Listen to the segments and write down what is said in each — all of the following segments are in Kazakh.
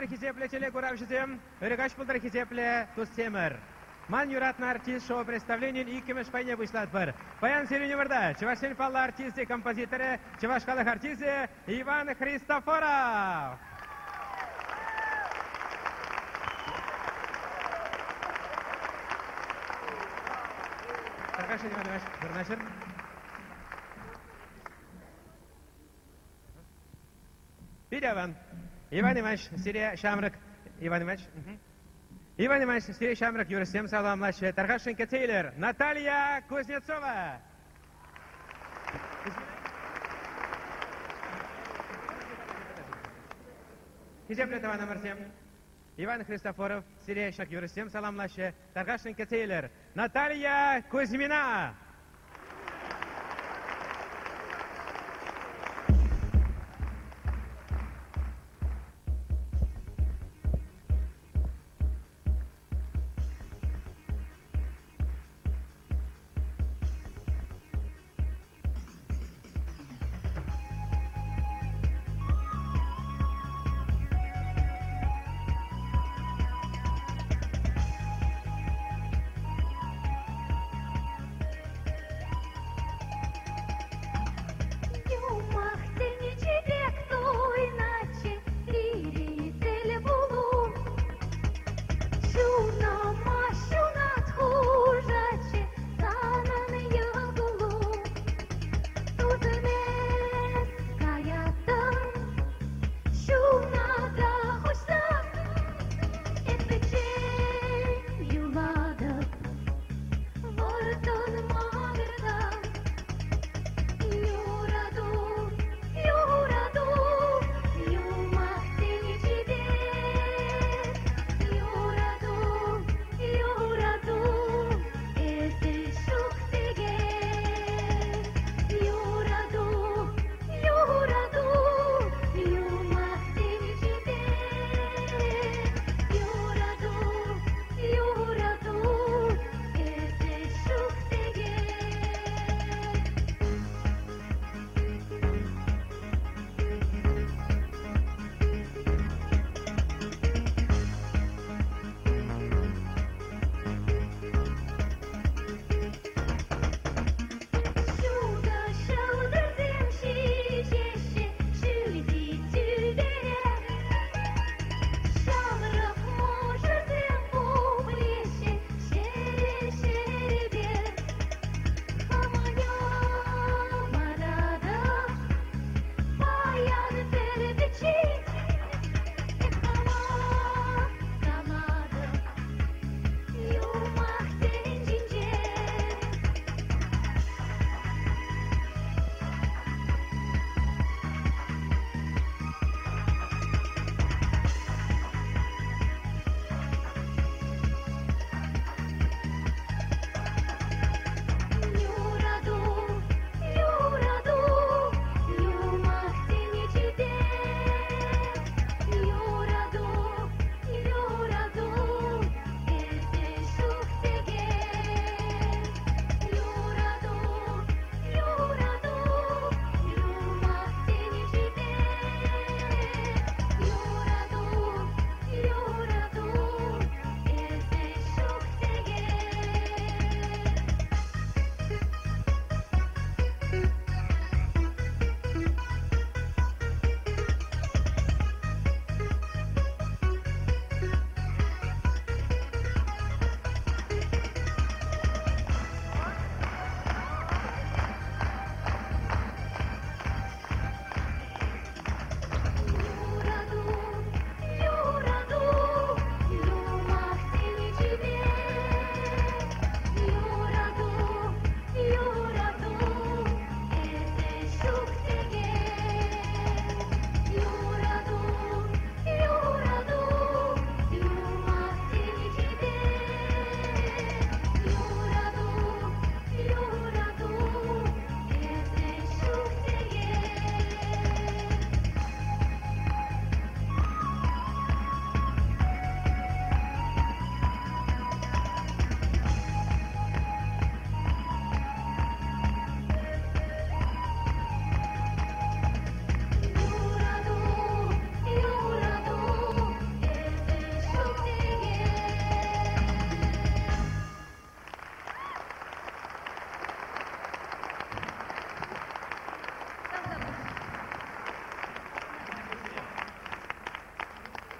puldur hiseple çele görevşizim, örgaç puldur hiseple tuz temir. Ман юратный артист шоу представления и кемешпайне вышлат бар. Паян Серюни Варда, Чевашин Фалла артисты, композиторы, Чевашкалых артисты Иван Христофоров. Таркашин Иван Иванович, Гурнашир. Видяван. Иван Иванович, Сирия Шамрак. Иван Иванович. Иван Иванович, Сирия Шамрак, Юрсем Саламлач, Таргашенко Тейлер, Наталья Кузнецова. Хизеплетова номер 7. Иван Христофоров, Сирия Шак, Юрсем Саламлач, Таргашенко Тейлер, Наталья Кузьмина.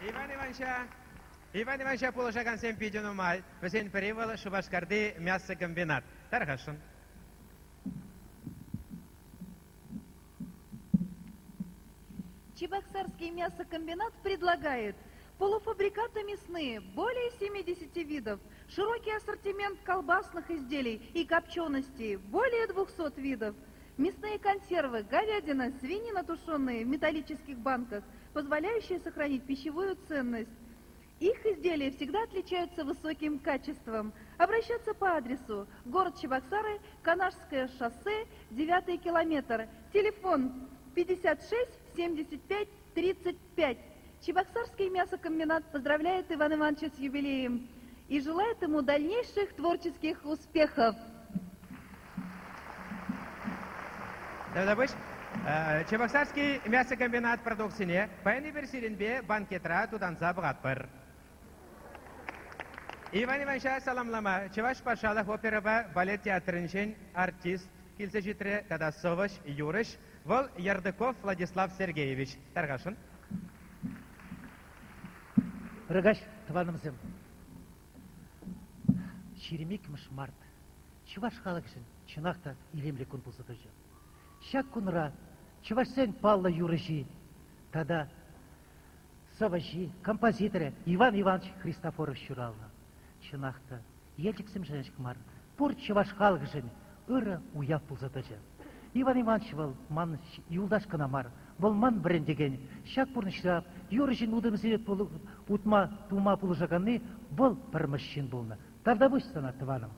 Иван Ивановича положаган сен пидену мал, весен перевал Шубашкарды мясокомбинат. Тархашин. Чебоксарский мясокомбинат предлагает полуфабрикаты мясные, более 70 видов, широкий ассортимент колбасных изделий и копченостей, более 200 видов, мясные консервы, говядина, свинина тушеные в металлических банках, позволяющие сохранить пищевую ценность. Их изделия всегда отличаются высоким качеством. Обращаться по адресу: город Чебоксары, Канашское шоссе, 9 километр, телефон 56 75 35. Чебоксарский мясокомбинат поздравляет Ивана Ивановича с юбилеем и желает ему дальнейших творческих успехов. Чебоксарский мясокомбинат продукцияне паяны берсиринбе банкетра туданса братпыр. Иван Ивановича саламлама, Чеваш Пашалах операба балет театрыншен артист Килсежитре Тадасович Юриш, Вол Ярдыков Владислав Сергеевич. Таргашин. Рыгаш тванымзым. Шеремикмыш март. Чуваш халыкшын чынакта илемле күн булсытыжы. Шак күнра Чувашсен палла юрыжи. Тада саважи, композиторы Иван Иванович Христофоров Щурална. Чынакта елчиксим женшк мар. Пур Чуваш халыкшын ыры уяв булсытыжы. Иван Иванович был ман юлдаш кына мар. Был ман брендеген. Шак пурнышрап юрыжин удымсырет болу утма тума пулыжаганны был пырмышшин булны. Тарда буш сана тваным.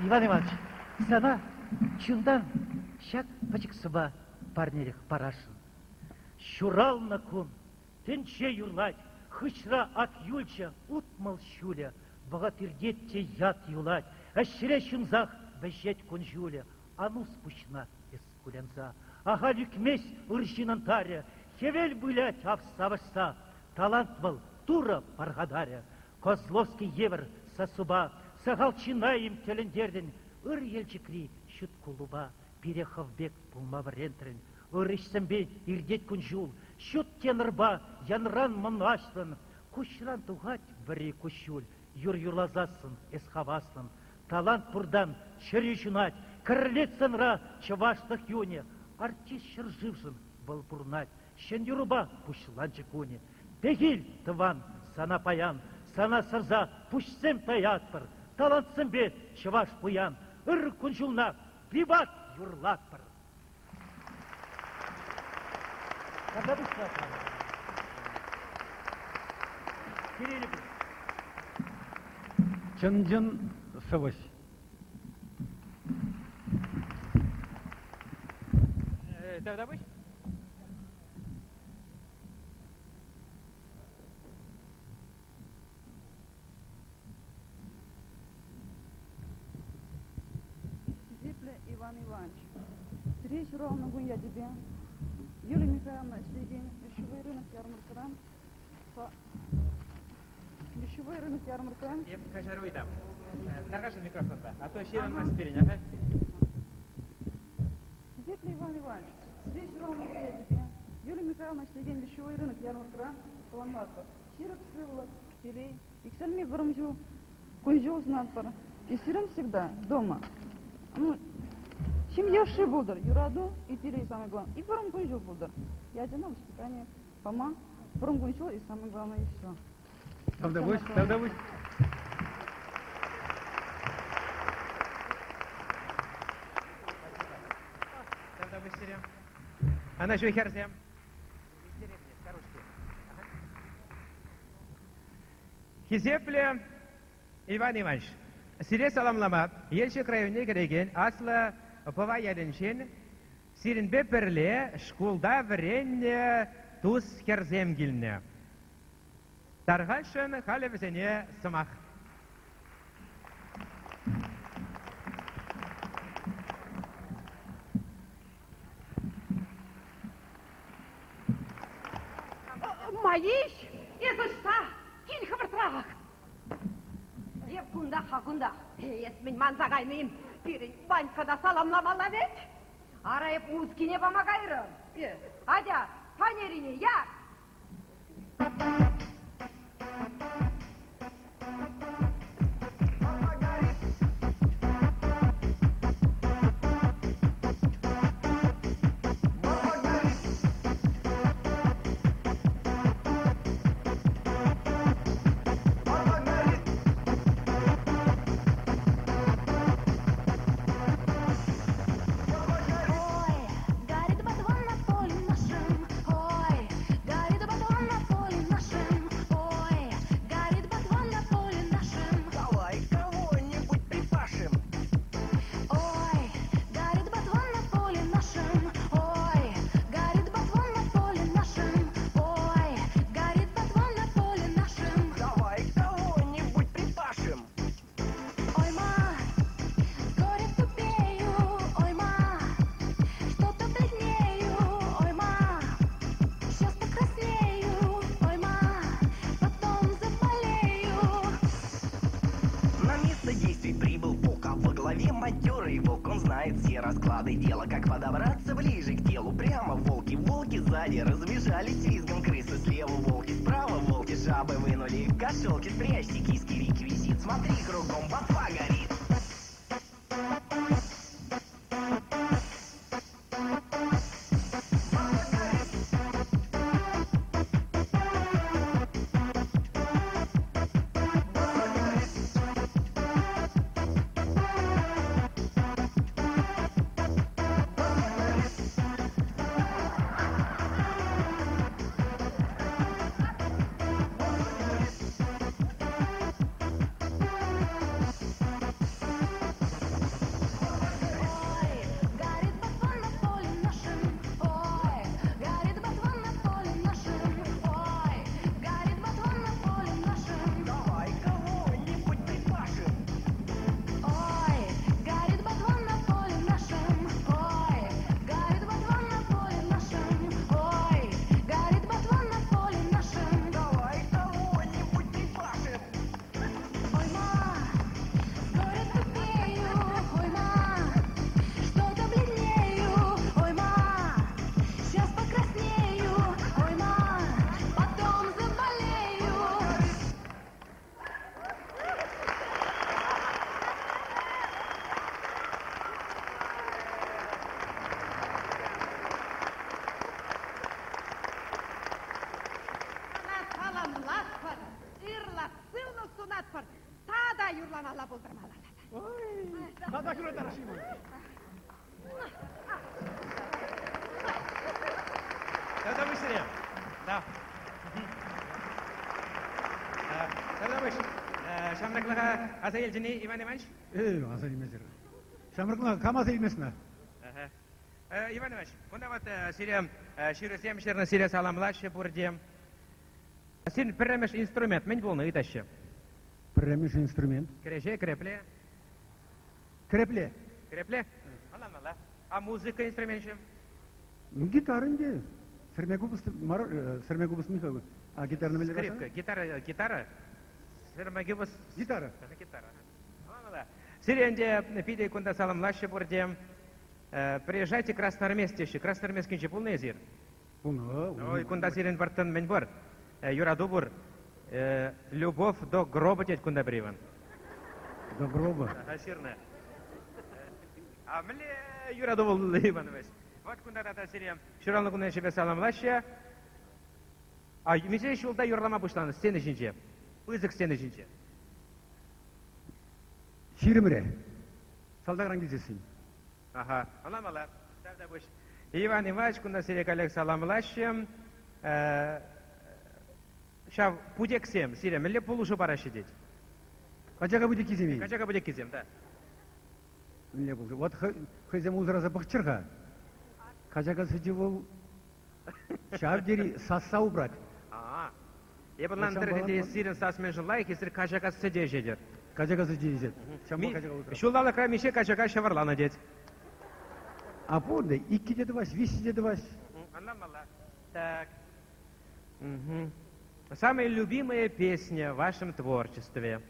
Иван Иванович, сана чундан шак пачек сыба парнерих парашын. Щурал на кун, тенче юрлать, хышра от юльча утмал щуля, богатырдетте яд юлать, әшіре шынзақ бәжет күнжуле, ану спущна из кулянза, ага люкмес ұршинан таря, хевел былять авсавышса, талант был тура паргадаря, Козловский евр сасуба, сағалчина им телендерден, ыр елчикри шут кулуба, переховбек пулмаврентрен, ырышсембе ирдет күнжул, шут тенырба, янран мұнаштын, кушран туғать бірі кушул, юр-юрлазасын, эсхавасын, талант пурдан шыри жунать, кірлетсынра чаваштық юне, артист шыржывжын был пурнать, шен юруба пушланчы куне, пегил тыван, сана паян, сана сырза пушсем таятпыр, талантсым бе чаваш пуян, ыр күнжулна биват юрлатпыр. Чынжын сывыш. Давай. Зипля Иван Иванович, речь ровно я тебе. Юлия Михайловна, следим, пищевой рынок ярмаркаран. Пищевой рынок ярмаркаран. Я покажу там. Таргашин микрофон-то, а то щиран мастерин, ага. Зипля Иван Иванович, речь ровно я тебе. Юлия Михайловна, следим, пищевой рынок ярмаркаран. Саламатов, Сирок Сыволок, Пилей. Иксальми Вармжу, Кунжу Знатпар. И сирен всегда дома. Ну, семья Шибудар, Юраду и Пилей самое главное. И Парам Кунжу Будар. Я одино воспитание, Пома, Парам Кунжу и самое главное и все. Давай. Она же херзем. Хизепле Иван Иванович, сире саламлама, елші районне кереген аслы пова яліншен, сиренбе бірле шкулда вренне туз херзем гілне. Тарғашын халевзене сымақ. Маиш, езышта, кил хабыртырақ. Еп күнда, есмін манзағайнайым, бірін банькада саламламала вет. Арайып музкине помогайрым. волки сзади разбежались с визгом крысы. Слева волки, справа волки, жабы вынули кошелки. Спрячьте киски, реквизит, смотри, кругом ботва горит. Тогда быстрее. Да. Тогда выше. Шамраклага Азаильдини Иван Иванович. Азар емесер. Шамрыкла камаса емесна. Иван Иванович, мында вот сирия ширесем шерна сирия саламлаще бурдем. Син перемеш инструмент, мен болны итаще. Премиш инструмент. Креже, крепле. Крепле. Крепле? Алла. А музыка инструментше? Гитара инде. Сермегубус Михаил. А гитарны биле Скрипка, гитара. Сермагибус. Гитара. Гитара. Алла. Сирия пиде кунда саламлаще бурдем. Приезжайте к Красноармейске, Красноармейский полный зир. Ой, кунда сирен бартан мен бар. Юра Дубур, любовь до гроба дядь кунда бриван. До гроба. Ширная. А мне Юра Дубур Иванович. Вот кунда тата сирен. Ширалны кунда себе саламлаще. А мизе еще улда юрлама бушланы, стены жинче. Пызык стены жинче. Ширимре. Салдагран кезесин. Ага, аламала. Давда буш. Иван Иванович кунда сире коллег саламлаще. Шав пудексем, сире, меле полушу пара сидеть. Качага будет киземи. Качака будет кизем, да. Меле булды. Вот хызем узраза бахчырга. Качага сидевол. Шав дери сасса убрать. Я бы ландыры сирен сас межен лайк, если качака сидеть жедет. Качага сидеть. Шамбо качага утра. Шулала крамише качака шаварла надеть. А буде, икки деди вась, виси деди вась. Аламала. Так. Самая любимая песня в вашем творчестве?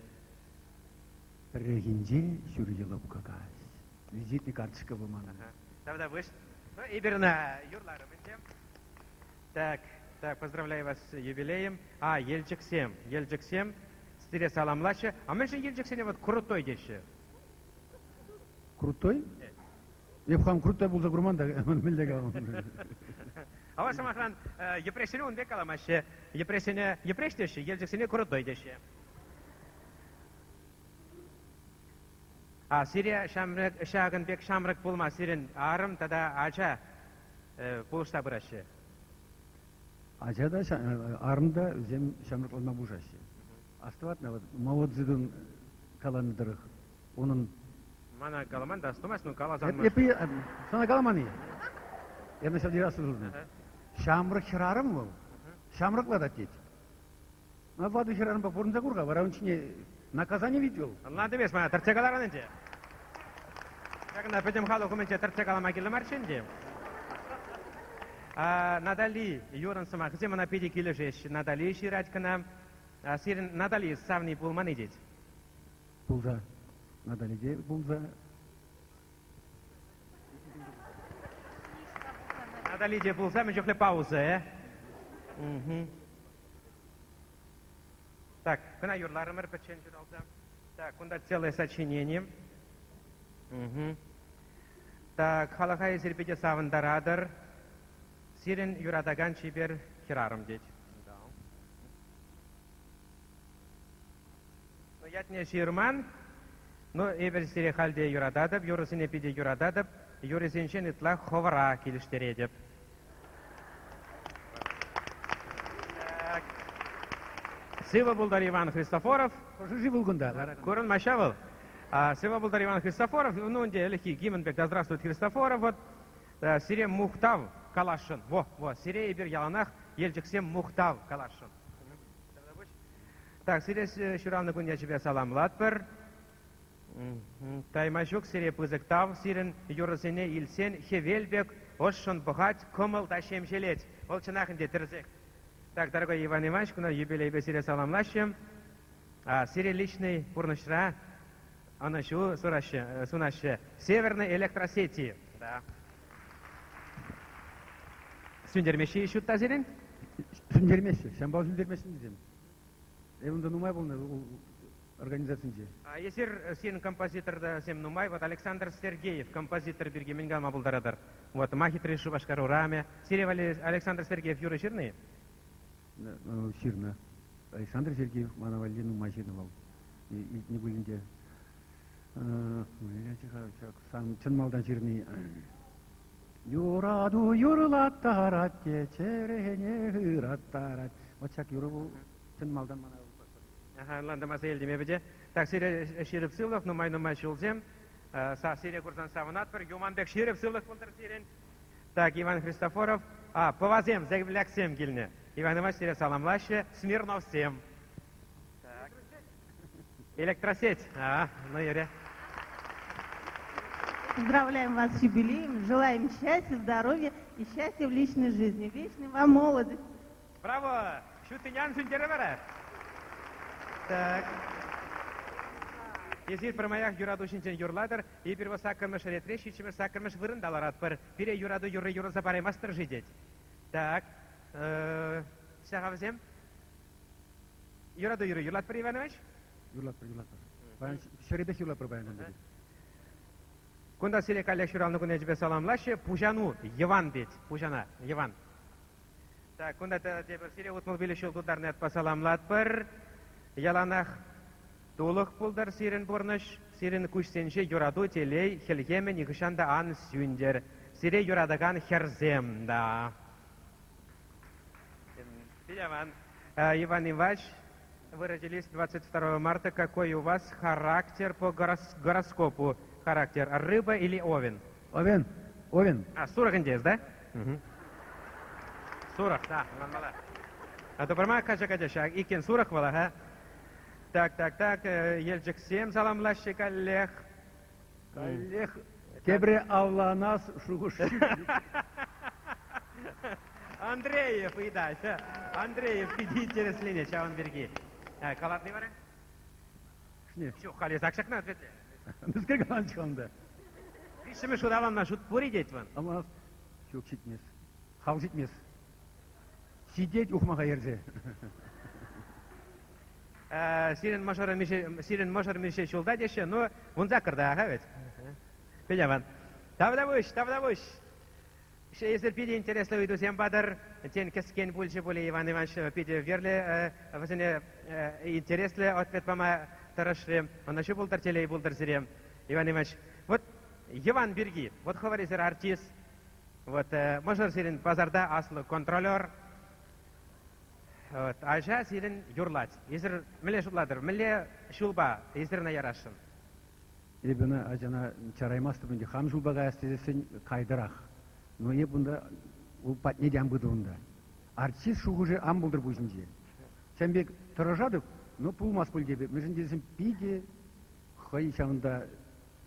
Регинде шурила букагас. Визитная карточка бумага. Давда выше. Ну, Иберна Юрларом идем. Так, поздравляю вас с юбилеем. Ельчик 7. Стире саламлаще. А мы же Ельчик 7 вот крутой деши. Крутой? Я б хам крутой был за гурман, да миллега. А вас самохран епресіне он бек аламаще. Епресіне деші, Ельчик 7 крутой деши. Сирия шагын бек шамрак болма сирен арым тада ача полышта бұрашы. Ача да арымда зем шамрак олма бужашы. Астыватна вот маводзидун каламидырых. Onun Мана каламан да стумас, ну калазан. Epi sana kalamani. Yani şimdi rastlıyorsun. Şamrık şırarım mı? Şamrıkla da git. Ne vadı şırarım bak burunca kurga var. Onun için naказание видел. Ладно, весь моя торчагалар ненде. Как на пятем халу хументе торчагала могила марченде. Надали Юран сама, где мы на пяти килежеш, Надали ширать к нам. Сирен Надали савни булман идет. Bulza. Nadali'de bulza. Надо Лидия был сами жохле пауза, Мгм. Так, кына юрларымыр печен журалса. Так, кunda целое сочинение. Мгм. Так, халахай серпеде савындарадыр. Сирен юрадаган чибер хирарым деть. Да. Ну, ятне ширман, но эбер сире халде юрададып, юрысыне пиде юрададып, юрысеншен итла ховара килиштередеп. Так. Сыва булдар Иван Христофоров. Жижи Булгунда. Корон Машавл. Сыва булдар Иван Христофоров. Ну, он легкий Гименбек, да здравствует Христофоров. Вот сире Мухтав Калашин. Во, сире ибер яланах ельчиксем Мухтав Калашин. Так, сире шуравны күн я тебе саламлатпыр. Таймашук сире пызыктав, сирен юрысыне илсен хевельбек, ошшон бухать, комыл тащем желеть. Ол чынахынде тірзек. Так, дорогой Иван Иванович, куна юбилейбе сире саламлащем. Сире личный пурнышра, она шу сунаще северной электросети. Да. Sündürmeşi işut tazirin? Sündürmesi. Sen bazı sündürmesini diyeceğim. Evinde numay bulun организациясынче. Есер сен композитор да сем нумай, вот Александр Сергеев, композитор бирге мингал мабулдарадар. Вот махитри шубашкару раме. Сиревали Александр Сергеев юры ширный? Ширна. Александр Сергеев манавалли нумай ширнывал. Не гулинде. Чынмалдан ширный. Юраду юрлаттарат кечерене хыраттарат. Вот чак юру чынмалдан манавал. Ага, ладно, маса елдеме беде. Так, сире ширып сылық, нумай шулзем. Сире курсан савынатпыр, Юманбек ширып сылық болдыр сирен. Так, Иван Христофоров. Повазем, заявляксем гильне. Иван Иванович сире саламлаще, Смирнов всем. Так. Электросеть. Ну, Юрия. Поздравляем вас с юбилеем, желаем счастья, здоровья и счастья в личной жизни. Вечной вам молодости. Браво! Шутынян Сюндеревера. Так. Езир промаях юраду шинчен юрладыр, и первого сакырмыш ретреши, чемер сакырмыш вырындаларат пыр. Пире юраду юры запаремастыр жидеть. Так. Сягавзем. Юраду юрлат пыр, Иван Иванович? Юрлат пыр. Шеребес юрлат пыр баяндан. Кунда сире калек шуралны куне тебе саламлаще, Пужану, Еван бет. Пужана, Еван. Так, кунда тебе сире утмыл биле шулдударны от посаламлат пыр. Яланах толық пулдар сирен борныш, сирен күшсенше юраду телей, хелгемен игышанда ан сюндер. Сире юрадаган херзем, да. Иван Иванович, вы родились 22 марта. Какой у вас характер по гороскопу? Характер рыба или овен? Овен. Сурах индес, да? Сурах, да. А то прямо кажа, икен сурах вала, ха? Так, елчик всем саламлаще коллег. Коллег, кебре авланас шугуш. Андреев, и да, Андреев, иди через линию, Чаванберги. Калатный вара? Все, хали закшак на ответ. Бізге қалан шығамда. Бишіме шудаланна шут пури деть ван. Ama çok çitmez. Hal çitmez. Сидеть ухмаға ерзе. Сирен мошар мише шулда деше, но вон закырда, ага ведь. Педяван. Тавдавуш. Если пиде интересно выйду всем бадр, тен кескен больше более Иван Иванович пиде верле, возне интересно ответ пама тарашре, он еще был тартелей был тарсерем. Иван Иванович, вот Иван Берги, вот говорит артист, вот мошар сирен базарда аслы контролер. Вот, ажа сирен юрлать. Если миле шубладыр, миле шулба, если на ярашын. Ебена ажана чараймасты бінде хам жулбаға әстезесен қайдырақ. Но е бұнда ол патне дям бұды бұнда. Артист шуғыжы ам бұлдыр бұжынже. Сен бек тұражадып, но пулмас бұл дебе. Мүжін десен пиде қай шағында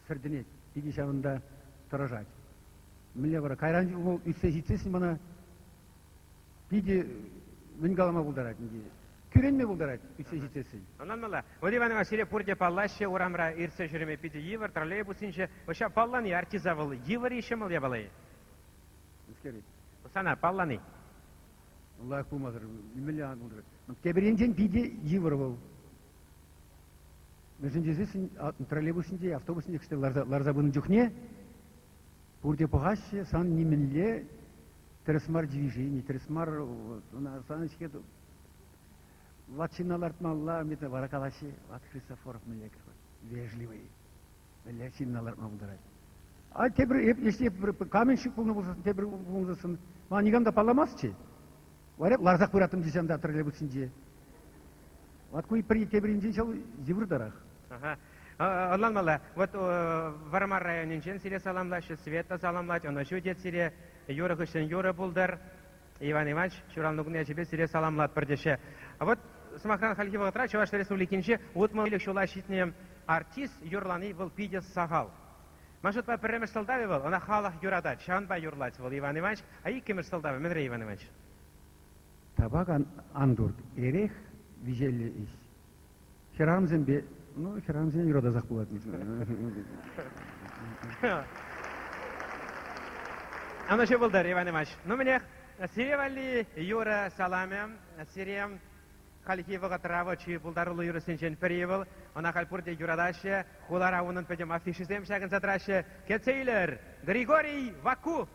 сірдіне, пиде шағында тұражад. Миле бара, қайран ол үстсе жетсесін бана пиде Венгалама булдарат, күренме булдарат, үтсе жетесін. Онан мала, вот Иван Иванович сире пурде паллаще, урамра ирсе жүреме пиде йывыр, троллейбусинше, воша паллан и артизавыл, йывыр ишемыл ябалай. Sana pallani. Allah kumazır. Milyon buldur. Tebrincen pide евро был. Между здесь троллейбусінде, автобусінде кісі ларзабының жүхне, бұрде пұғашы сан немінле тресмар движений, тресмар санычке латчиналар малла, мета варакалаши, лат Христофоров миллекер, вежливый, милля чинналар мабылдырай. А тебір, если каменщик бұлны болсын, тебір бұлнысын, ма негамда паламасчы, вареп ларзақ бұратым десем да троллейбусінде. Вот кой при тебірінден шал зевырдарах. Anlanmalı. Varmar rayonundan size salamlaşı, Sveta salamlaç, ona şu det size yürü kışın yürü buldur. Иван Иванович, şuranlıkın yaşıbı size salamlat birdeşe. Вот, Смахан Халки Вагатра, Чуваш Республикинче, вот мы или шула щитнем артист юрланы был пидес сагал. Машут по перемеш солдави был, она халах юрадать, шан ба юрлать был Иван Иванович, а и кемеш солдави, Медре Иван Иванович. Табак андурд, эрех вижелли иш. Херам зембе, ну, херам зембе юрада захпулат. Она şu buldur Иван Иванович. Ну, мне Сиревали Юра Саламем, Сирем Халки Вагатраво, чи булдарулы юрысынчен перевел, она хальпурде юрадаше, хулара унын педем афишизем шагын затраше, кетсейлер, Григорий Ваку.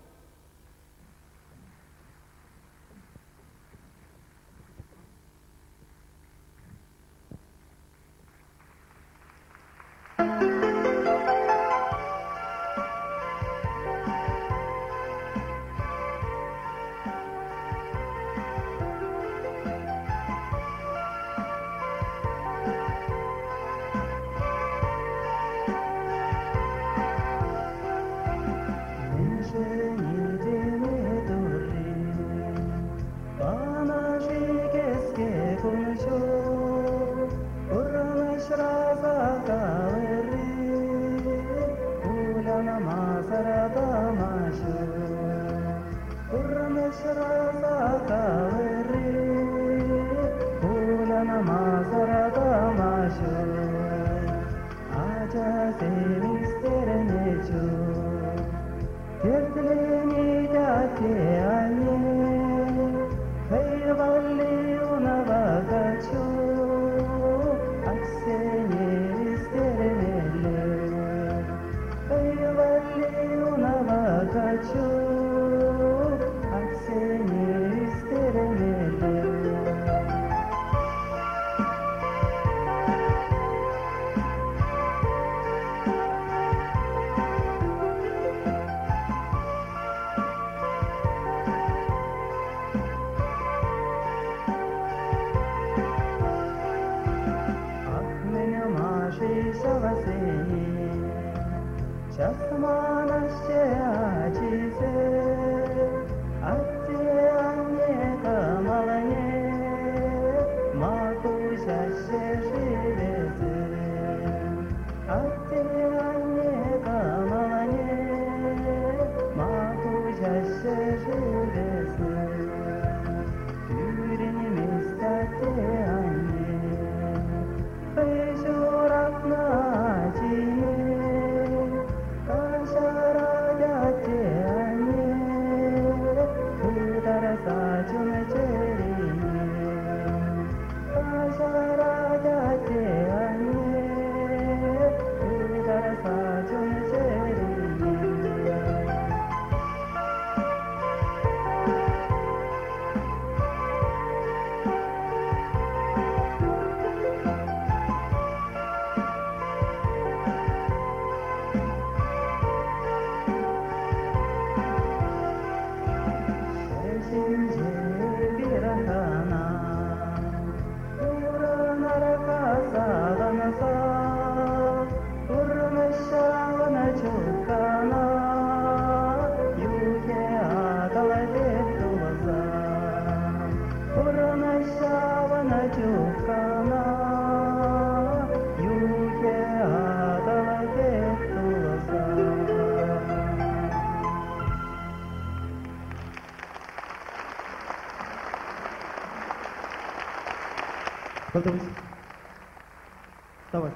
Вставай.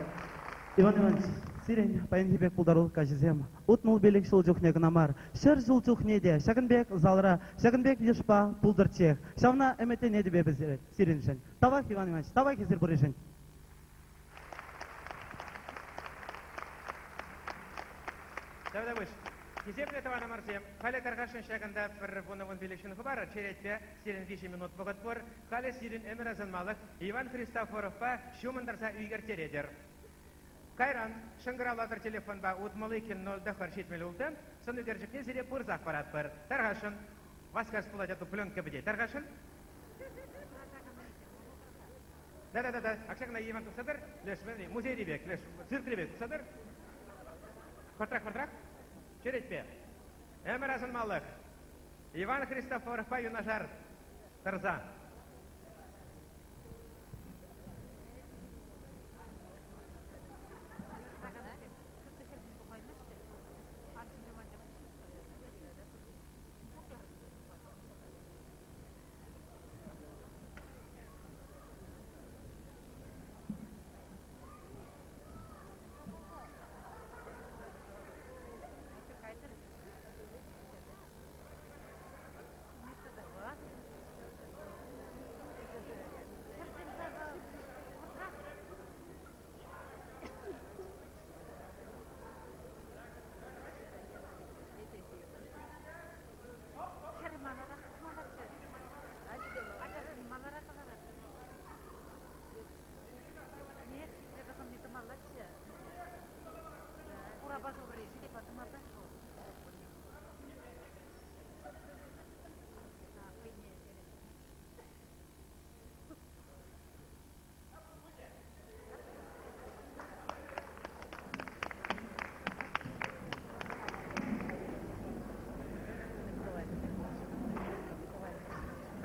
Иван Иванович, Сирень, паянхибек пулдарул кажизем. Утмул белек шыл жүхне гнамар. Шыр жыл жүхнеде. Шагынбек залра. Шагынбек ешпа пулдырчех. Шавна эмете не дебе біз сиреншен. Тавак Иван Иванович, тавак езір бұрешен. Давай, выше. Кезепле тавана марсем. Хале таргашын шагында бір бұнығын белекшін хыбар. Черетпе, сирен 5 минут бұғыт бұр. Хале сирен әміразын малық. Иван Христофоровпа шумындарса үйгер тередер. Кайран, шыңғыраладыр телефонба ұтмалыкен 0-ді шетмел ұлды. Сын үдержікне зере пұрзақ барат бір. Тарғашын. Васкас пұлады әті пленка біде. Тарғашын. Да. Акшағына Иван тұқсадыр. Музей дебек. Цирк дебек тұқсадыр. Қыртрақ. Черетпе. Әмір азын малық. Иван Христофоровпа юнажар. Тарза.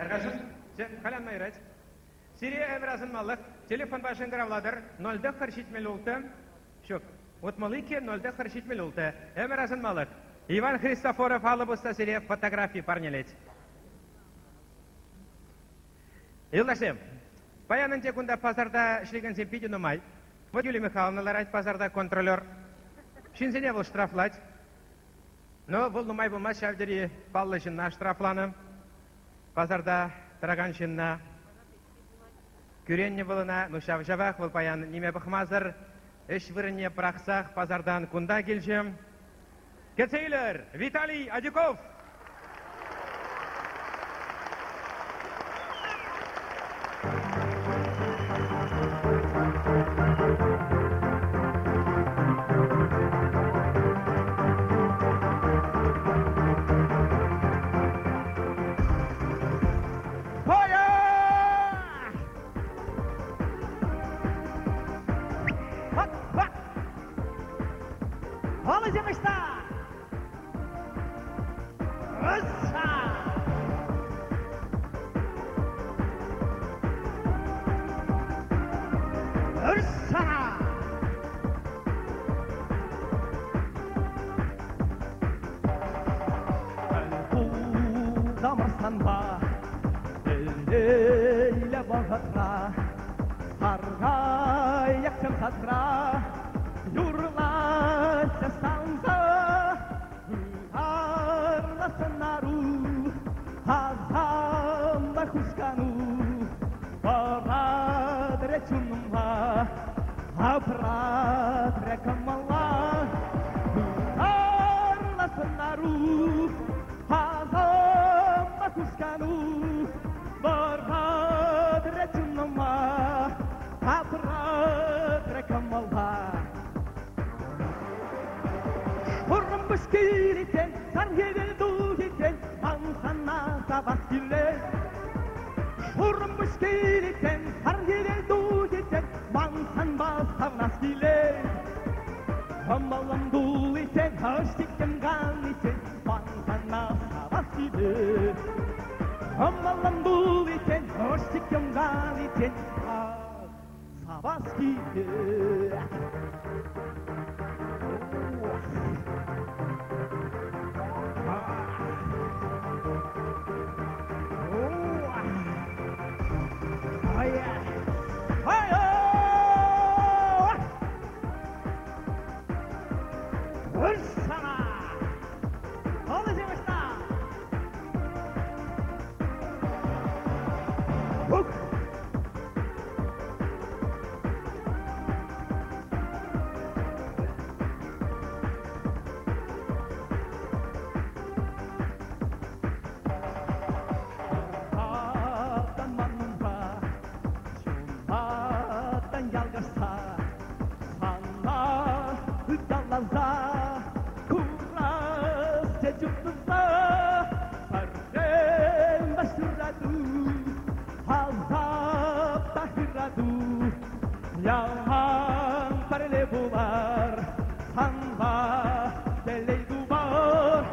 Тарғашын, қалан майрать. Сирия әміразын малық. Телефон башын ғыравладыр. 0-ді шетмел ұлты. Шөк. Отмалыке 0-ді шетмел ұлты. Әміразын малық. Иван Христофоров алып ұста Сирия фотографии парнелет. Илдашем, паянын текунда пазарда шлеген земпиди нумай. Вот Юлия Михайловна ларать пазарда контролер. Шинзене был штрафлать. Но бұл нумай болмас шавдері паллы жынна штрафланы. Пазарда траганшынна. Күренне болына, нушав жабақ бұл паян неме бұқмазыр. Үш вырыне прақсақ пазардан кунда келжем. Кетсейлер, Виталий Адюков! Аллаза, курас течуптуза, парен башураду, азап тахираду, яман парле булар, санба делейду бар,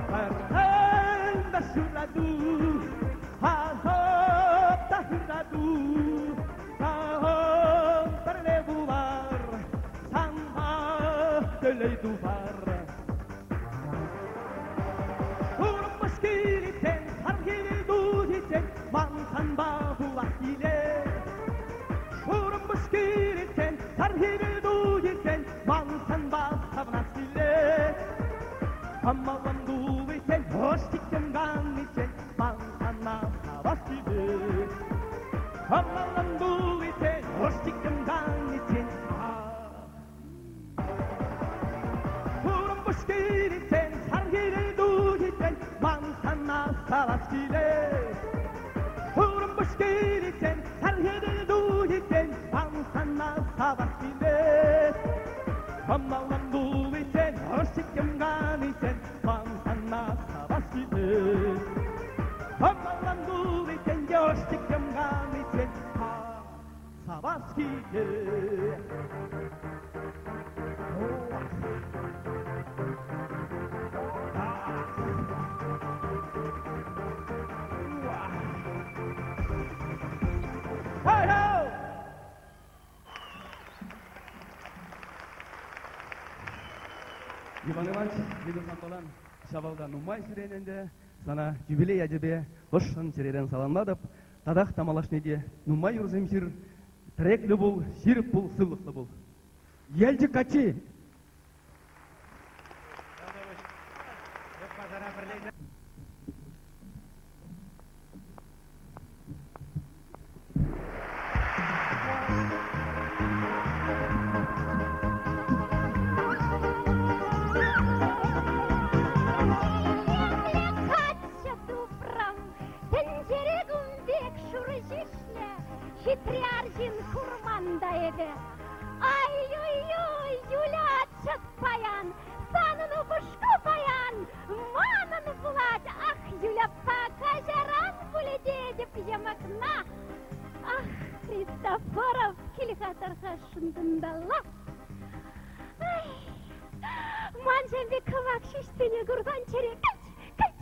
парен башураду, азап тахираду, яман парле булар, санба делейду бар. Урмаш килитен, саргили дудитен, мантанба булак иле. Урмаш килитен, саргили дудитен, мантанба сабнас иле. Амалам дулитен, оштикем ганитен, мантанна сабас иле. Амалам дулитен, оштикем ганитен, Urumbushkiriten, sargiri dugiten, mantana savaskile. Urumbushkiriten, sargiri dugiten, mantana savaskile. Amalam duliten, hoşikim ganiten, mantana savaskile. Amalam duliten, hoşikim ganiten, savaskile. Иван Иванович, Лидус Антолан, Шавалда Нумай сирененде, сана юбилей әдебе, ошын сирен саланладып, тадақ тамалашнеде, Нумай юрземсир, тіреклі бұл, ширіп бұл, сылықлы бұл. Елчі качи. Хитряржин курмандайды. Ай-ой-ой, Юля паян, саныну бушку паян, манын булат, ах, Юля покажаран буледе деп ямакна. Ах, Христофоров, килихатарха шындындала. Ай, манжамбе кывак шиштене гурган чере, кач,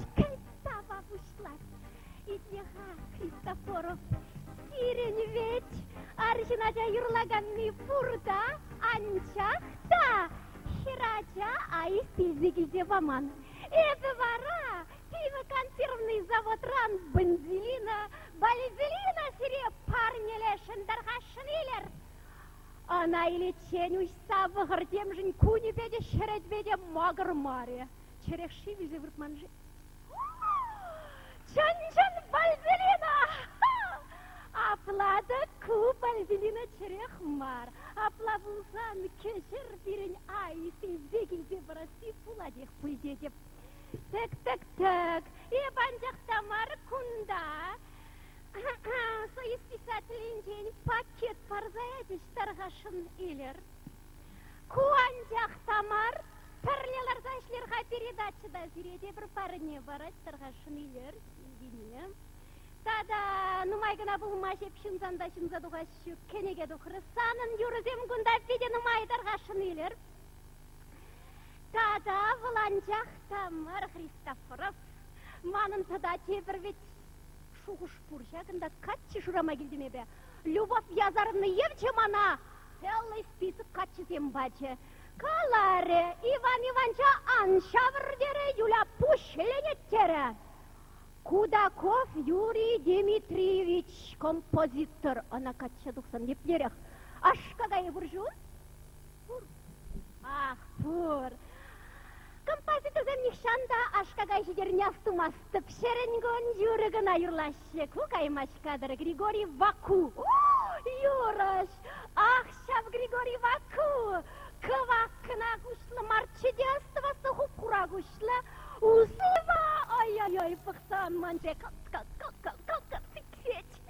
таба бушлар. Идеха, Христофоров, Сирен ведь, аржинача юрлаганны фурда, анчахта, хирача, аих пиздегильде ваман. Это вара, пиво консервный завод ран бензелина, бальзелина сире парнеле шендархашнилер. Она или ченюсь савгар демжин куни беде шерет беде магр маре. Черех шивизе вртманжи. Чан-чан бальзелина! Аплада куб альбелина черехмар, аплавулсан кешер бирен ай, ты вегильде враси пуладех пульдедеп. Так, и банжах тамар кунда. Союз писателин день пакет парзаядеш таргашын илер. Куанжах тамар, парлеларда ишлерға передачада зиреде бір парыне барать таргашын илер. Тада нумай гына булмашеп шынзанда шынзадуға шүк кенеге дұқыры санын юрызем гунда беде нумай дарғашын илер. Тада выланжақ тамар Христофоров манын тада тебір вет шуғыш пуржағында катчы журама келдеме бе. Любовь язарыны евче мана целый список катчызем бачы. Каларе Иван Иванча аншавырдері Юля пушленеттері. Кудаков Юрий Дмитриевич, композитор, она кача 90 еплерях. Аш какая буржун? Ах, пур. Композитор земних шанда, аш какая жидернясту мастып, шеренгон юрыгын айырлашы. Кукаймаш кадр Григорий Ваку. Юраш, ах, шав Григорий Ваку. Кывакына кушлы марчеденство суху кура кушлы. Узыва, ай-ай-ай, пахсан манже, сиксеть.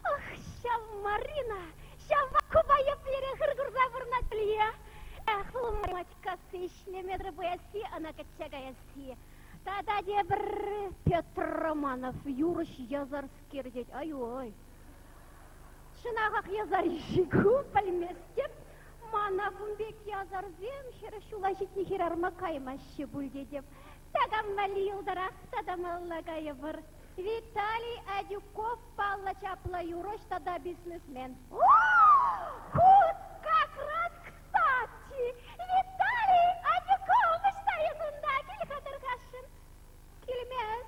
Ах, шав Марина, шав Ваку бая плере хыргурза вырнатлия. Эх, луматька ишлемедір бояси, ана кәтчәгаяси. Тада де бір Петр Романов, юрыш язарскер дед, ай-ой. Шынағақ язар ешігу пәлместеп, мана бұмбек язар зем, хері шула жетіне хер арма каймашы бүлде деп. Тагаммали елдарақ, тадамаллагайы бір. Виталий Адюков, Палла Чапла Юрош, тогда бизнесмен. Худ, как раз кстати! Виталий Адюков, стоит унда, килькадыргашын. Килмес.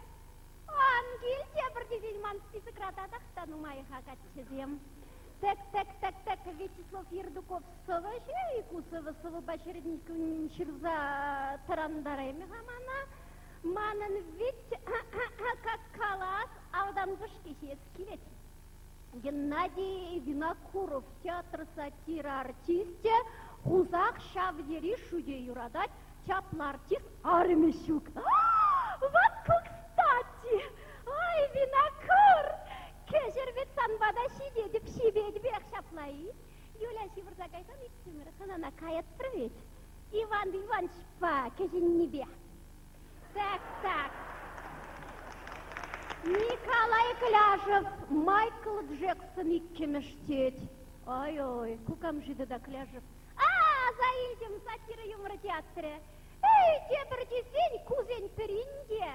Ангел, тебір дезен ман список рададақ, танумай хагат чезем. Так, Вячеслав Ердуков, сывы, Кусова, сывы, башердникін шырза тарандарайми ғамана. Манын ведь, как калас, аудан вышкешец келет. Геннадий Винокуров, театр сатира артисте, хузак шавдери шуде юрадать, чапла артист Армищук. Вот кстати! Ой, Винокур! Кежер ведь санбада шиде деп шибеди берек шаплай. Юля шибырзагайсан иксимір ханана каят привет. Иван Иванович па, кежен небе. Так. Николай Кляжев, Майкл Джексон иккемештеть. Ой-ой, кукам жиды да Кляжев. Заедем сатира юмора театре. Эй, тебір десень, кузень перинде.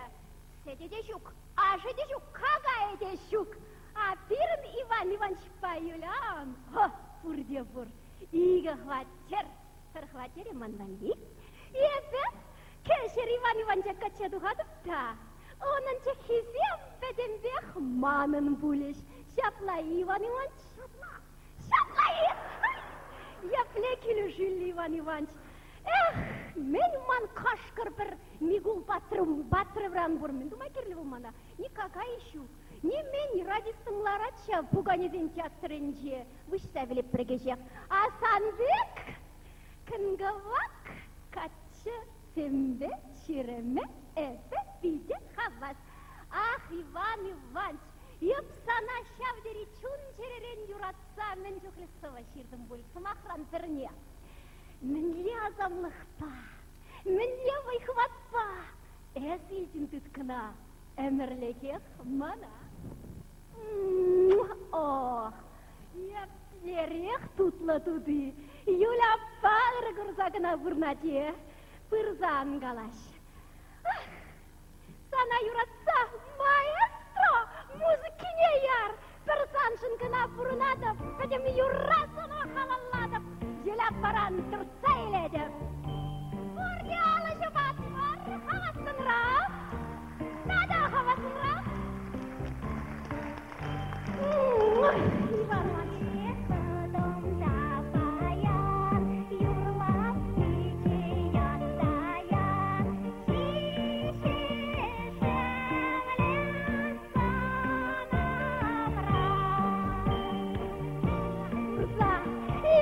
Седе дежук, аже дежук, кагае дежук. А пирн Иван Иванович Паюлян. Фурде фур. Ига хватер. Хватере манданди. Ебе. Кешер Иван Ивановича качаду гадыпта. Onun çekizem bedembek manın buliş. Şaplayı Иван Иванович, şaplayı. Япле келушілі Иван Иванович. Мен ман қашқыр бір мигул батырывран бұрмын. Думай керлі болмана. Никакай ішу. Не мен радистыңларача Пуганезен театрынже выставили прегежек. А сандык кынгавак качы сембе ширеме эфе биде хавас. Ах, Иван Иванович, еп сана шавдери чун черерен юратса мен жүхлісіва ширдім бөлісім ақран бірне. Мінле азамлықпа, мінле вайхватпа, әз елден түткіна, әмірлегек мана. Ох, еплерек тұтлы туды, юля бағыр күрзағына бұрнаде, пырзан галаш. Sana yuratsa, maestro, muzikine yar, persanşın kına fırınadıp, benim yurasını halalladıp, jelap paran tırtsa eyledim. Buraya alışı bat var, havasın raf, nada havasın raf. İvan vakit belum zafayan, yurlap içi yandayan,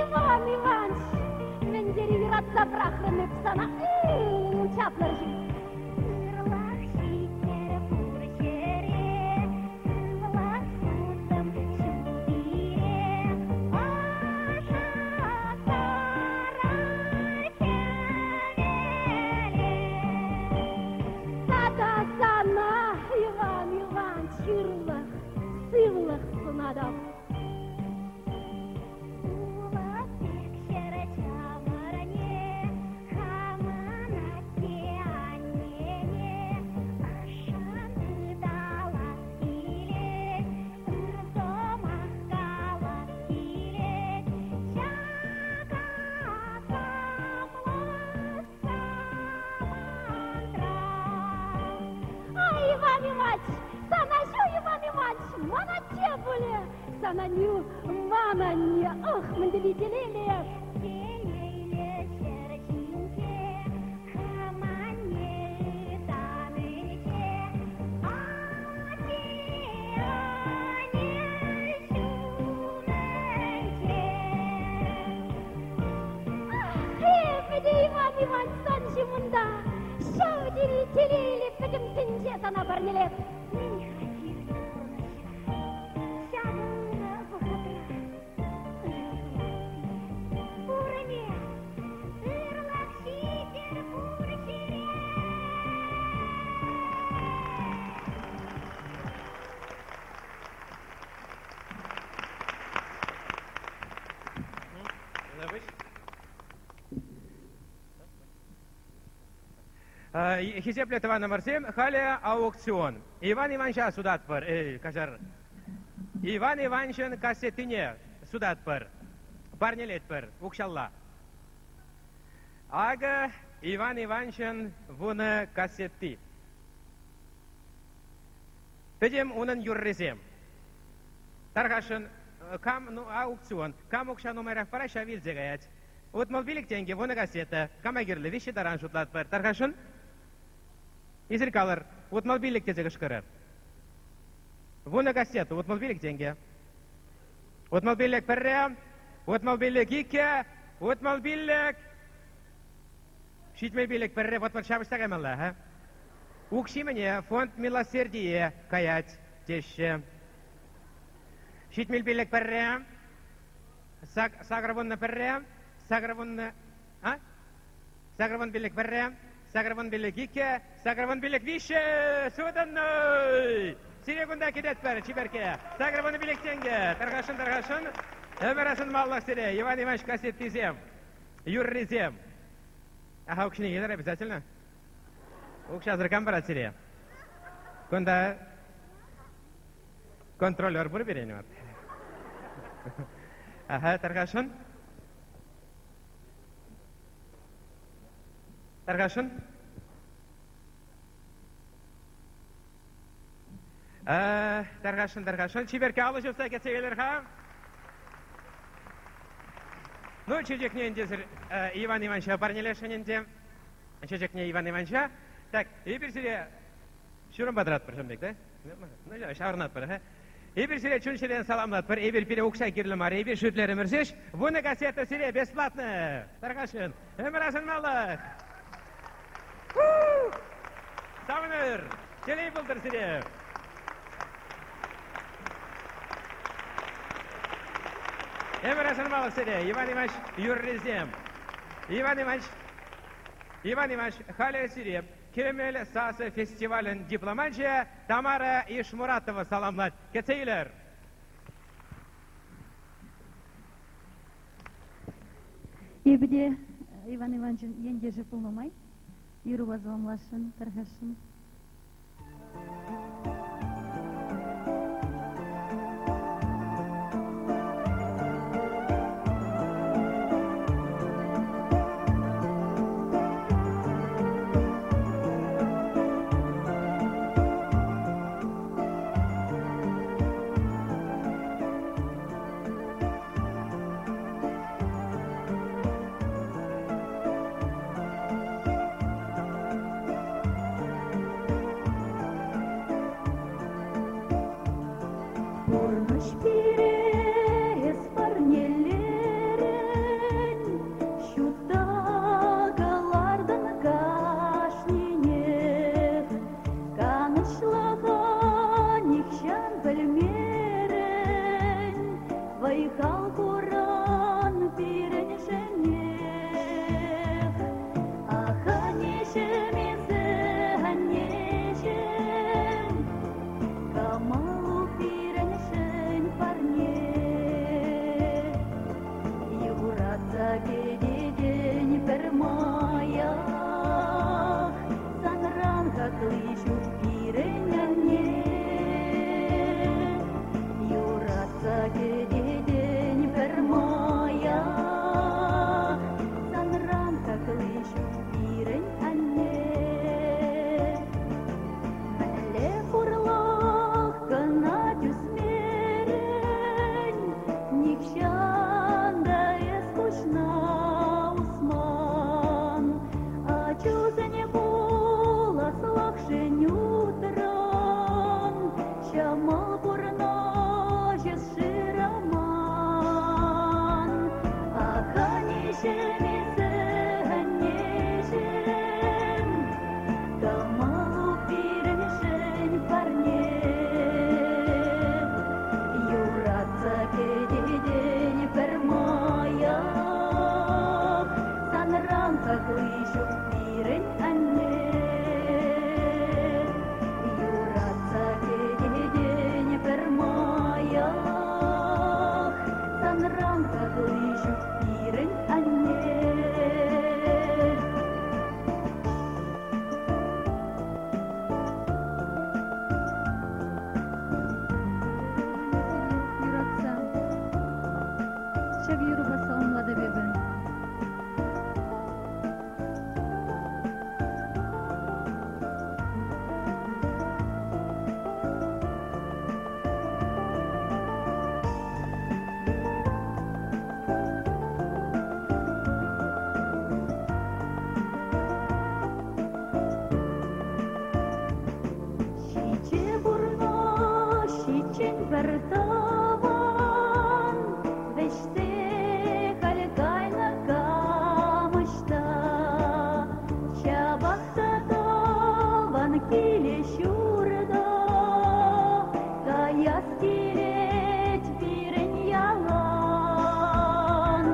Иван Иванович, мен дери юратса прахрынып сана чаплар жин. Ырлах шиттер пур чере, ырлах сутым чудире, аша тарар кенеле. Тата сана, Иван Иванович, ырлах, сывлах сынадам. Sana nyu, mana ni, mendeli delele. Delele şerçinke, hamanye tanece, ati ane şunece. Bede Иван Иванович sanji munda, şavdiri telele pedim tince sana barnelep. Уровень! Ырлах шиттер Хизеплет Иван Марсим, халя аукцион. Иван Иванович судат пар, кажар. Иван Ивановичын кассетине судат пар. Парнелет пар, укшалла. Ага Иван Ивановичын вуны кассетти. Педем унын юррезем. Таргашын кам аукцион, кам укша номерах пара шавил зегаять. Вот молбилик тенге, вуны кассета, камагирлы, вещи даран шутлат пар. Таргашын изрекалар, вот молбилик тезега шкарар. Вуны кассета, вот молбилик тенге. Вот молбилик перре, вот молбилик ике, вот молбилик. Шить молбилик перре, вот маршабы стагамалла, ха? Укши мне фонд милосердия каять теще. Шить молбилик перре, сагравунна перре, сагравунна, а? Сагравун билик перре, сагравун билик ике, сагравун билик вище, суданной. Сирегунда кидет пер, чиберке. Сагравун билик тенге, таргашын. Эмерасын маллах сире, Иван Иванович кассеттизем, юрризем. Ага, укшини едер обязательно? Укша зракам барат сире. Конда контролер бур берени бар. Ага, таргашын. Таргашын. Таргашын. Чиберке алып жүрсе кетсегелер ха. Ну, чечекне индезір Иван Ивановича парнелешенінде. Чечекне Иван Ивановича. Так, и бір сире шурын бадрат бір жымдек, да? Ну, шавырнат бір, ха? И бір сире чүншелен саламнат бір, и бір пире укша кирлімар, и бір шүтлері мірсеш. Вуны кассета сире бесплатны. Таргашын. Өмірасын маллах. Савыныр. Келей бұлдыр сире. Эмерасын маллах сире. Иван Иванович юррезем. Иван Иванович халя сире. Кемел сасы фестивалін дипломатия Тамара Ишмуратова саламлат. Кетсейлер. Ебде Иван Иванович ендежі пулнамай. Юру вазламлашын, таргашын. Камалу пиреншен парни Артован, веште халькайна камышта, Чабақта толван келе шурда, Каяс келет бирен ялан,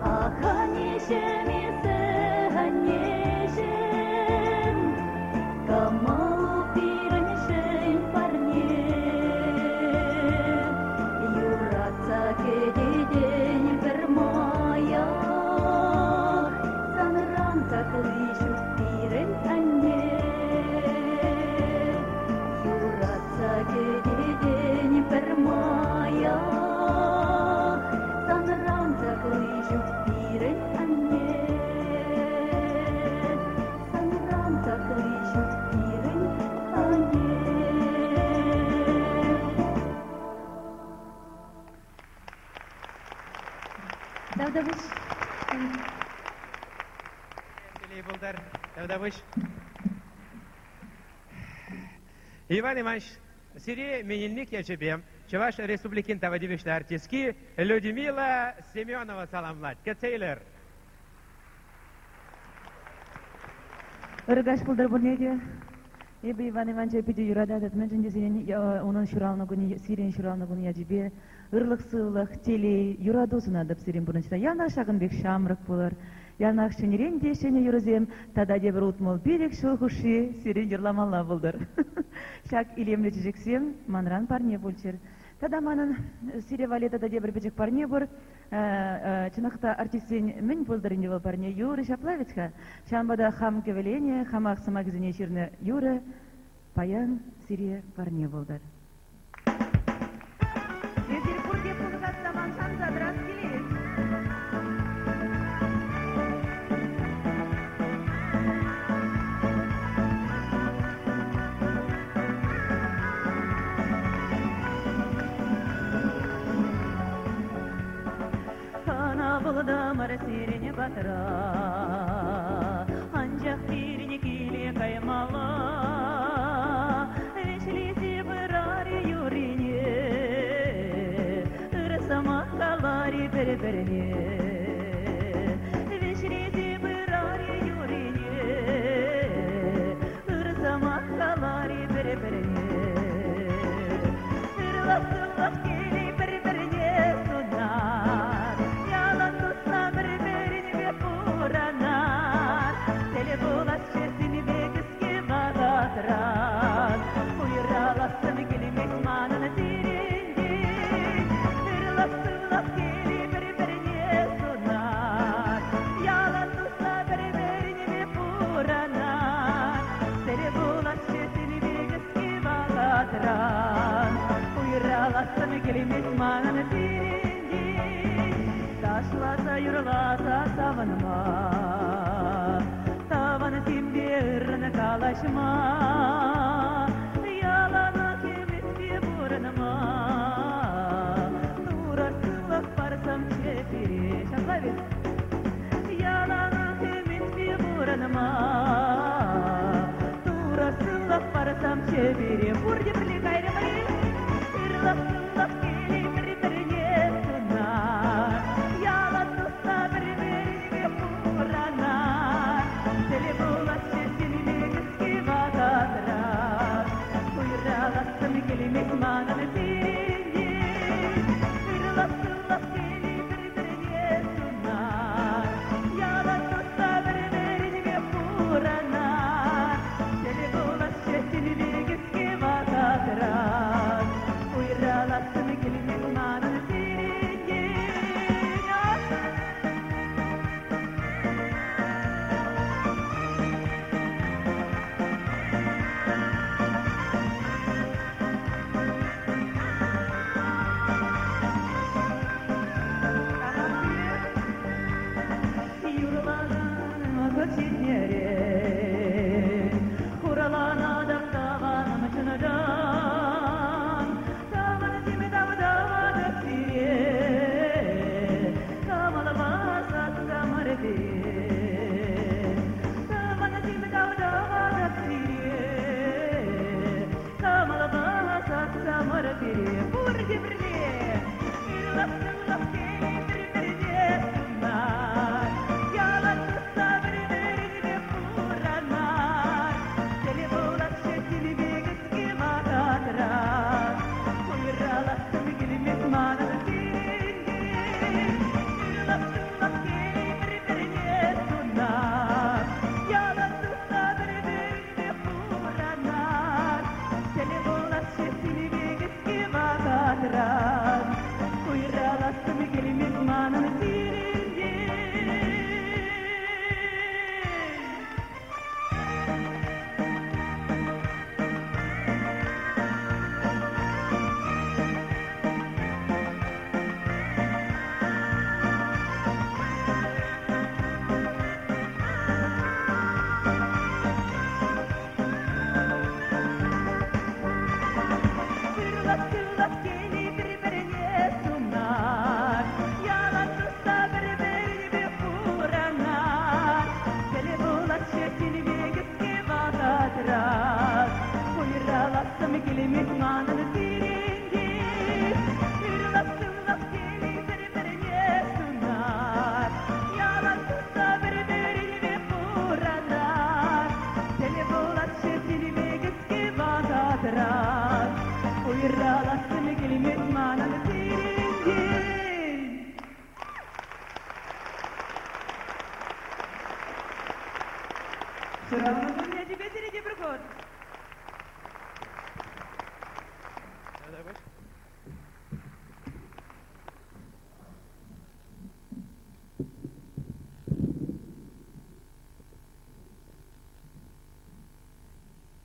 Аханешем есіганешем, Камал пиреншем парне, Юратса кедеден бір маяк, Санран таклышу пирен анне. Юратса кедеден бір маяк, Санран таклышу пирен анне. Санран таклышу пирен анне. Давдабыш. Билей булдар. Давдабыш. Иван Иванович, сире менинник ячебем, Чуваш республикин тавадивишты артистки Людмила Семенова саламлать. Кецейлер. Ыргаш пулдар бурнеге. Эбе Иван Иванович эпиде юрада датмен жинде сирен onun şuralna günü siren şuralna günü yajibe ıрлык сылык телей юрадосына деп сирен бурнчта. Яна шагын бек шамрык булар. Яна шенерен дешене юрзем тада дебир утмол берек шул хуши сирен юрламалла булдар. Шак илемле жексем манран парне булчер. Тада манын сире валета да дебир бежек парне бур. Чынакта артистен мен булдар инде парне юры шаплавичка. Шамбада хам кевеление, хамак самагзине ширне юры паян сире парне булдар. Петербурге пулгастаман шанзадрас келес. Kana bulda mar sirine batıra, ancak birine kile kaymala, veşlisi bırari yurine, ırsama kalari berberine, veşlisi bırari yurine, ırsama kalari berberine, ırlasılak kili berberine sunar, yalan tutsa berberini ve puranar, tele bulas çesini ve kıski bağatıran, uyuralasın gelimek manını dirinci, ırlasılak kili berberine sunar, yalan tutsa berberini ve puranar, tele bulas çesini ve kıski bağatıran, uyuralasın gelimek manını dirinci, taşlasa yurlasa tavanıma, tavanı timde ırrını kalaşma, yalana kemetke buranıma, nurasılık parsam çepiri, şaplayın, yalana kemetke buranıma, nurasılık parsam çepiri, burcu birlik ayrımı, ırlasılık keli berberine sunar, yalan tutsa berberini ve puranar, tele bulas çesini ve kıski bağatıran, uyuralasın gelimek manını dirinci, ırlasılık keli berberine sunar, yalan tutsa berberini ve puranar, tele bulas çesini ve kıski bağatıran,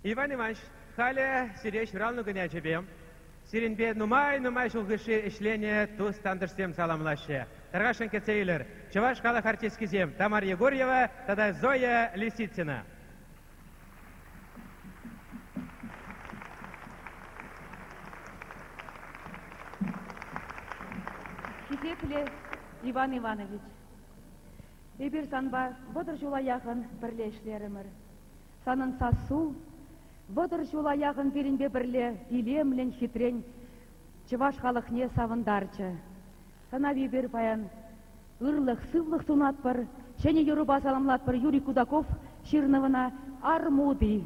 Иван Иванович, хале сиреш вралну гыня чебем. Сиренбе нумай шулгыши ишлене туз тандырсем саламлаще. Таргашын кецейлер. Чуваш халах артисткизем. Тамара Егорьева, тогда Зоя Лисицына. Кизекле Иван Иванович. Эбир санба бодыр жула яғын бірле ішлерімір. Санын сасу, бодыр жула яғын берінбе бірле илемлен хитрен чываш халық не савындарчы. Сана бибер баян ырлық, сывлық сунат бір, чәне Юруба саламлат бір Юрий Кудаков ширнывына армуды.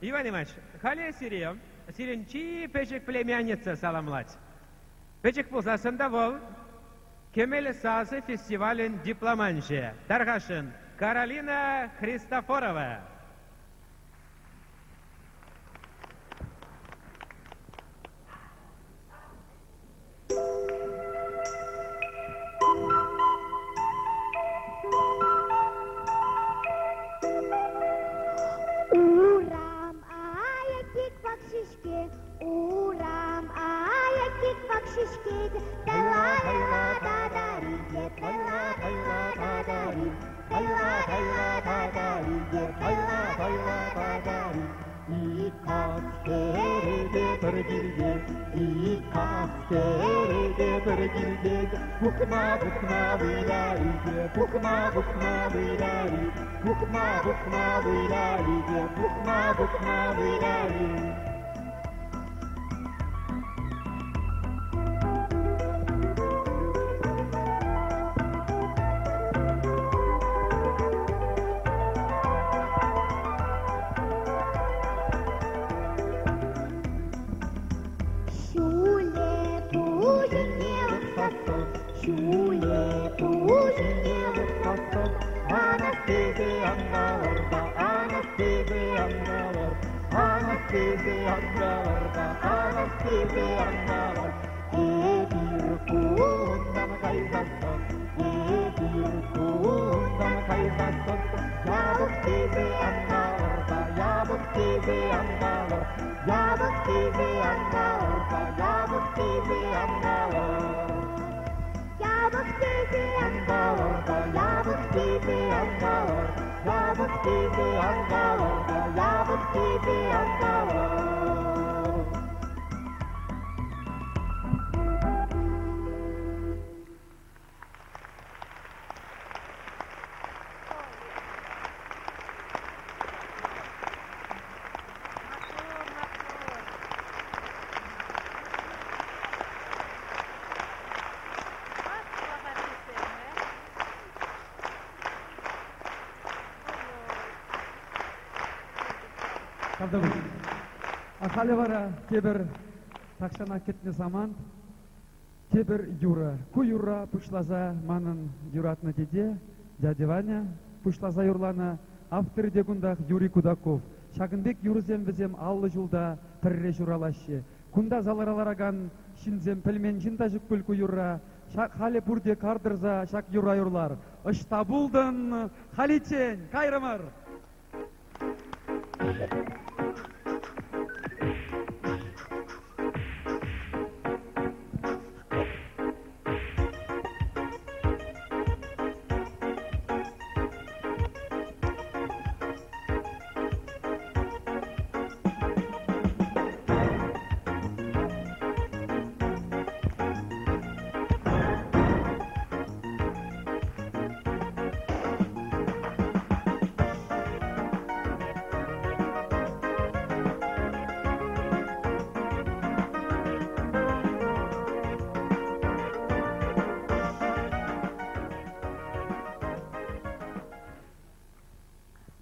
Иван Иванович, хале сирем, сиренчи печек племянница саламлать. Печек пулсасында бол, кемелі сазы фестивален дипломанше. Таргашын, Каролина Христофорова. Tella, bir girdi İlk askerede bir girdi Bukma bukma bilali Bukma bukma bilali Bukma bukma bilali Bukma bukma bilali Ахали вара кебер такшана кетне заман кебер юра. Ку юра пушлаза манын юратны деде, дядя Ваня пушлаза юрлана автор дегундах Юрий Кудаков. Шагынбек юрзем візем аллы жылда пірре журалашы. Кунда заларалараган шинзем пілмен жинда жүкпіл ку юра. Шак хали бурде кардырза шак юра юрлар. Ышта булдын халичен кайрымыр.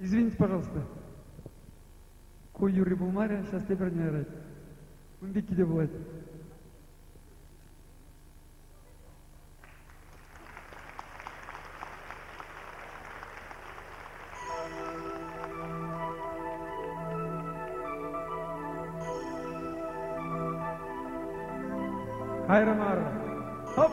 Извините, пожалуйста. Кой Юрий Булмаря, сейчас тебе не играть. Кунбики де бывает. Хайрамар. Хоп!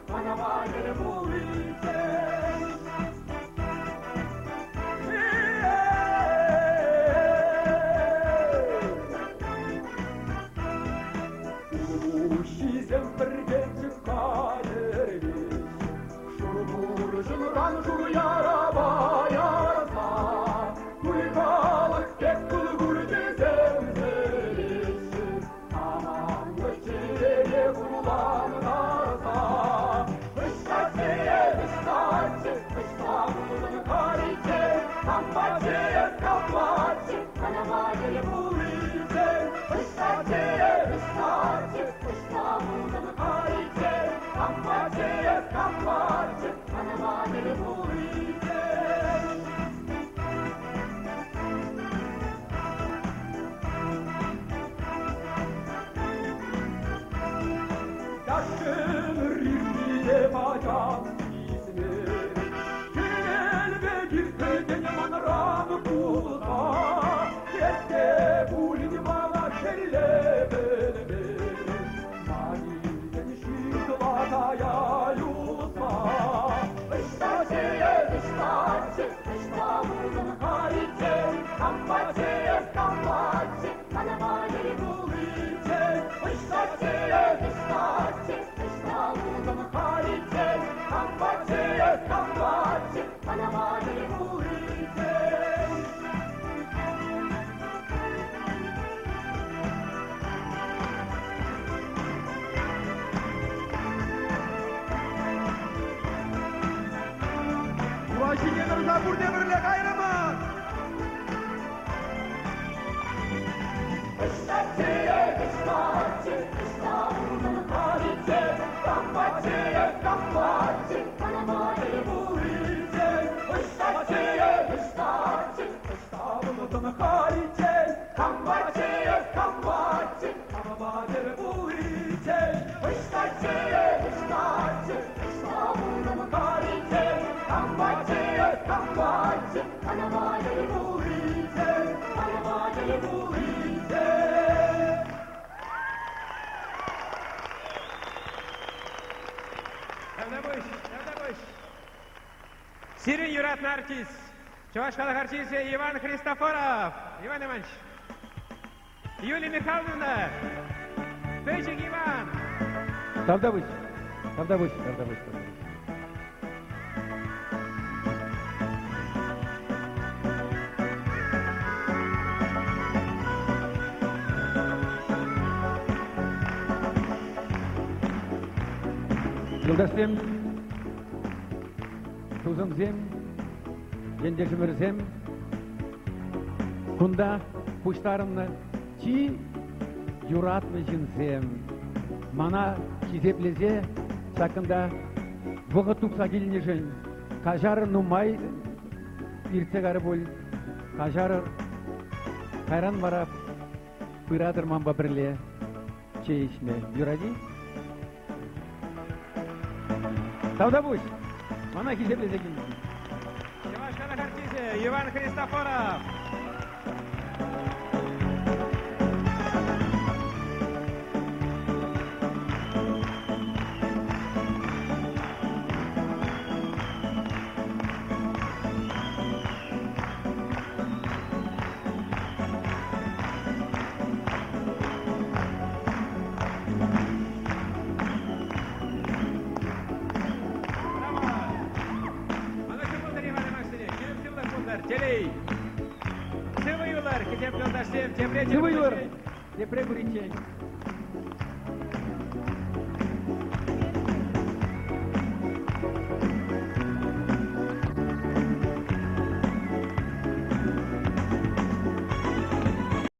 Пановали вулиці, aşkın ritmiyle bacak ismi. Elbe girdi manram kulta, yette bulin bana kelle belbe. Mani denişi vataya yutma. Iştaçıya ıştaçı, ıştavulun harice, kambaçıya kambaçı, kanavayı bulice. Iştaçıya ıştaçı, ıştavulun harice, kambaçıya kambaçı, kanavayı bulice. Вашингенерza burada birle kayramaz. Iştaçıya ıştaçı, ıştavulun harice, kambaçıya kambaçı, kanavayı bulice. Iştaçıya ıştaçı, ıştavulun harice, kambaçıya kambaçı, kanavayı bulice. Iştaçıya ıştaçı, ıştavulun harice, kambaçıya kambaçı, kanavayı bulice, kanavayı bulice. Davdabush. Sirin yuratni artist. Чувашская артист Иван Христофоров. Иван Иванович. Юлия Михайловна. Печик Иван. Davdabush. Yoldaşım, tuzumzem, yendeşimirzem, kunda puştarımны çi yuratны jinsem, mana kizepleze, çakında vıgı tuksa gelnежен, кажары нумай иртегары бол, кажары кайран барап, пырадыр мамба бірле, чей içme, юради? Davdabush, mana kizepleze gelnежен. Чувашская артист Иван Христофоров. Телей. Сывы юлар, кетеп жолдаштым, тепре Сывы юлар, тепре буричен.